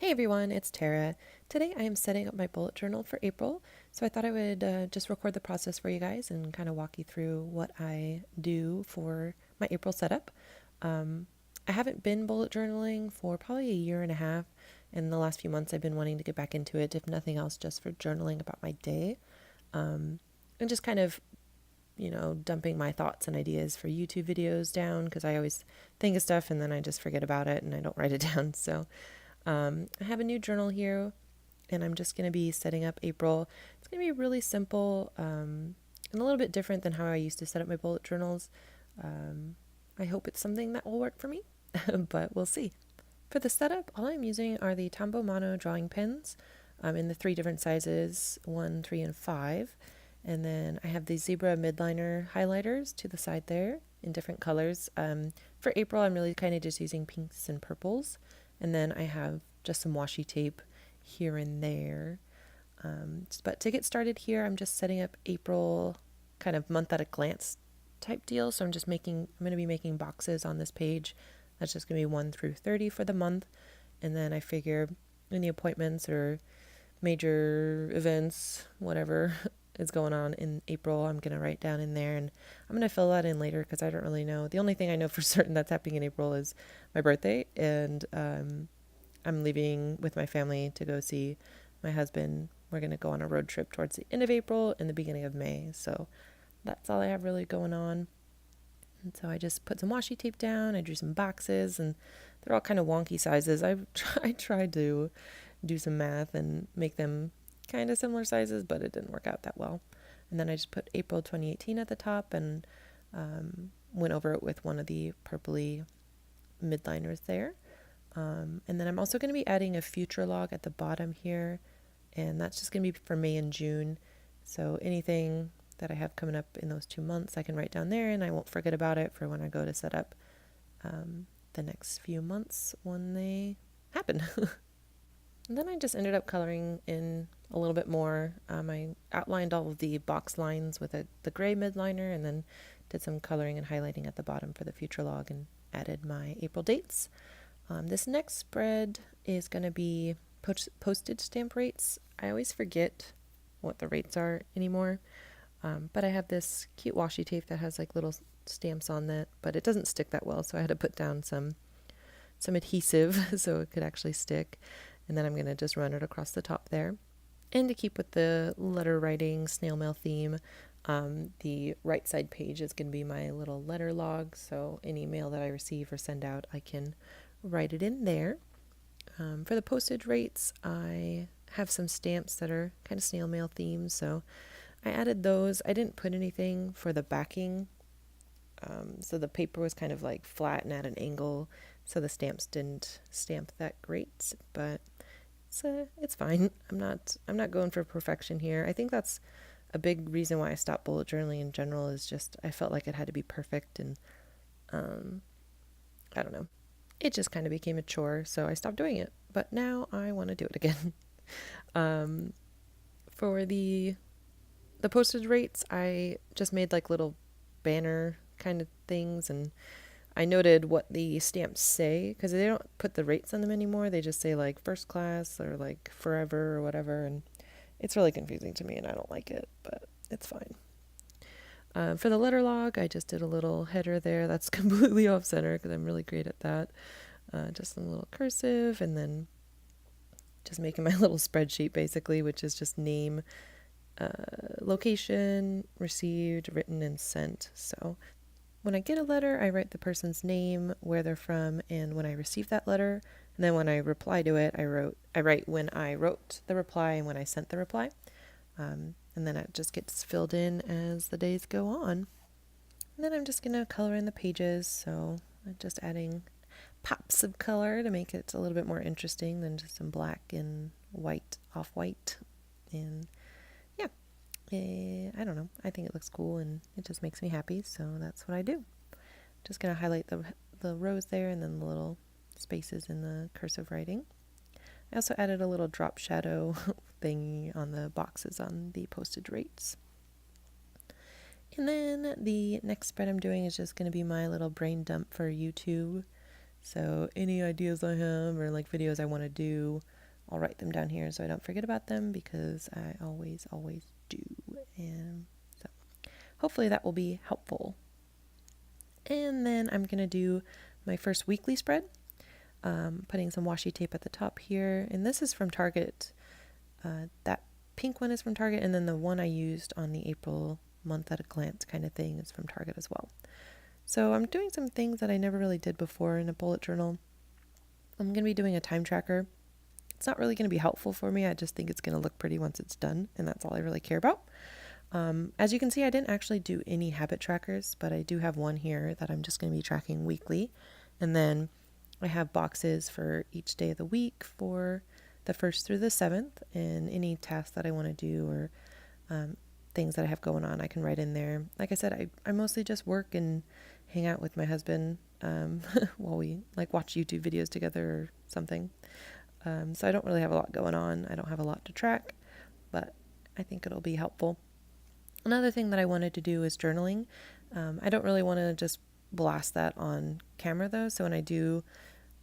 Hey everyone, it's Tara. Today I am setting up my bullet journal for April, so I thought I would just record the process for you guys and kind of walk you through what I do for my April setup. Um, I haven't been bullet journaling for probably a year and a half. In the last few months, I've been wanting to get back into it, if nothing else, just for journaling about my day and just kind of, dumping my thoughts and ideas for YouTube videos down because I always think of stuff and then I just forget about it and I don't write it down. So I have a new journal here, and I'm just going to be setting up April. It's going to be really simple and a little bit different than how I used to set up my bullet journals. I hope it's something that will work for me, but we'll see. For the setup, all I'm using are the Tombow Mono drawing pens in the three different sizes, 1, 3, and 5. And then I have the Zebra Midliner highlighters to the side there in different colors. For April, I'm really kind of just using pinks and purples. And then I have just some washi tape here and there. But to get started here, I'm just setting up April kind of month at a glance type deal. So I'm going to be making boxes on this page. That's just going to be 1 through 30 for the month. And then I figure any appointments or major events, whatever is going on in April, I'm going to write down in there. And I'm going to fill that in later because I don't really know. The only thing I know for certain that's happening in April is my birthday. And I'm leaving with my family to go see my husband. We're going to go on a road trip towards the end of April and the beginning of May. So that's all I have really going on. And so I just put some washi tape down. I drew some boxes, and they're all kind of wonky sizes. I tried to do some math and make them kind of similar sizes, but it didn't work out that well. And then I just put April 2018 at the top and went over it with one of the purpley midliners there. And then I'm also going to be adding a future log at the bottom here, and that's just going to be for May and June. So anything that I have coming up in those 2 months, I can write down there, and I won't forget about it for when I go to set up the next few months when they happen. And then I just ended up coloring in a little bit more. I outlined all of the box lines with the gray midliner, and then did some coloring and highlighting at the bottom for the future log and added my April dates. This next spread is going to be postage stamp rates. I always forget what the rates are anymore. But I have this cute washi tape that has like little stamps on that, but it doesn't stick that well, so I had to put down some adhesive so it could actually stick. And then I'm going to just run it across the top there. And to keep with the letter writing snail mail theme, the right side page is going to be my little letter log, so any mail that I receive or send out, I can write it in there. For the postage rates, I have some stamps that are kind of snail mail themed, so I added those. I didn't put anything for the backing, so the paper was kind of like flat and at an angle, so the stamps didn't stamp that great, but it's fine. I'm not going for perfection here. I think that's a big reason why I stopped bullet journaling in general, is just I felt like it had to be perfect, and I don't know. It just kind of became a chore, so I stopped doing it. But now I want to do it again. For the postage rates, I just made like little banner kind of things, and I noted what the stamps say because they don't put the rates on them anymore. They just say like first class or like forever or whatever, and it's really confusing to me, and I don't like it, but it's fine. For the letter log, I just did a little header there that's completely off center because I'm really great at that. Just a little cursive, and then just making my little spreadsheet basically, which is just name, location, received, written, and sent. So when I get a letter, I write the person's name, where they're from, and when I receive that letter. And then when I reply to it, I write when I wrote the reply and when I sent the reply. And then it just gets filled in as the days go on. And then I'm just going to color in the pages. So I'm just adding pops of color to make it a little bit more interesting than just some black and white, off-white. And yeah, I don't know. I think it looks cool and it just makes me happy. So that's what I do. Just going to highlight the rows there and then the little spaces in the cursive writing. I also added a little drop shadow thingy on the boxes on the postage rates. And then the next spread I'm doing is just going to be my little brain dump for YouTube. So any ideas I have or like videos I want to do, I'll write them down here so I don't forget about them, because I always do. And so hopefully that will be helpful. And then I'm going to do my first weekly spread, putting some washi tape at the top here. And this is from Target. That pink one is from Target, and then the one I used on the April month at a glance kind of thing is from Target as well. So I'm doing some things that I never really did before in a bullet journal. I'm going to be doing a time tracker. It's not really going to be helpful for me. I just think it's going to look pretty once it's done, and that's all I really care about. As you can see, I didn't actually do any habit trackers, but I do have one here that I'm just going to be tracking weekly. And then I have boxes for each day of the week for the 1st through the 7th, and any tasks that I want to do or things that I have going on, I can write in there. Like I said, I mostly just work and hang out with my husband while we like watch YouTube videos together or something. So I don't really have a lot going on. I don't have a lot to track, but I think it'll be helpful. Another thing that I wanted to do is journaling. I don't really want to just blast that on camera though. So when I do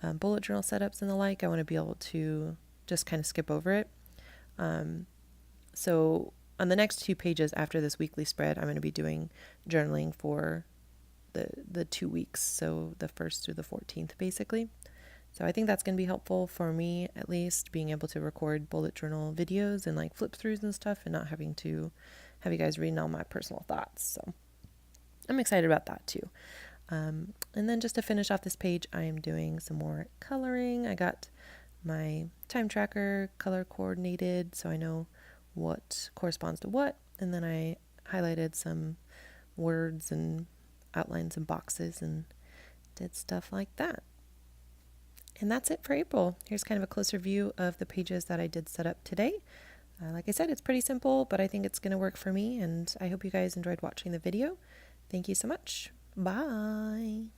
bullet journal setups and the like, I want to be able to just kind of skip over it. So on the next 2 pages after this weekly spread, I'm going to be doing journaling for the 2 weeks. So the 1st through the 14th, basically. So I think that's going to be helpful for me, at least, being able to record bullet journal videos and like flip throughs and stuff, and not having to have you guys reading all my personal thoughts. So I'm excited about that too. And then just to finish off this page, I am doing some more coloring. I got my time tracker color coordinated so I know what corresponds to what. And then I highlighted some words and outlined some boxes and did stuff like that. And that's it for April. Here's kind of a closer view of the pages that I did set up today. Like I said, it's pretty simple, but I think it's going to work for me, and I hope you guys enjoyed watching the video. Thank you so much. Bye.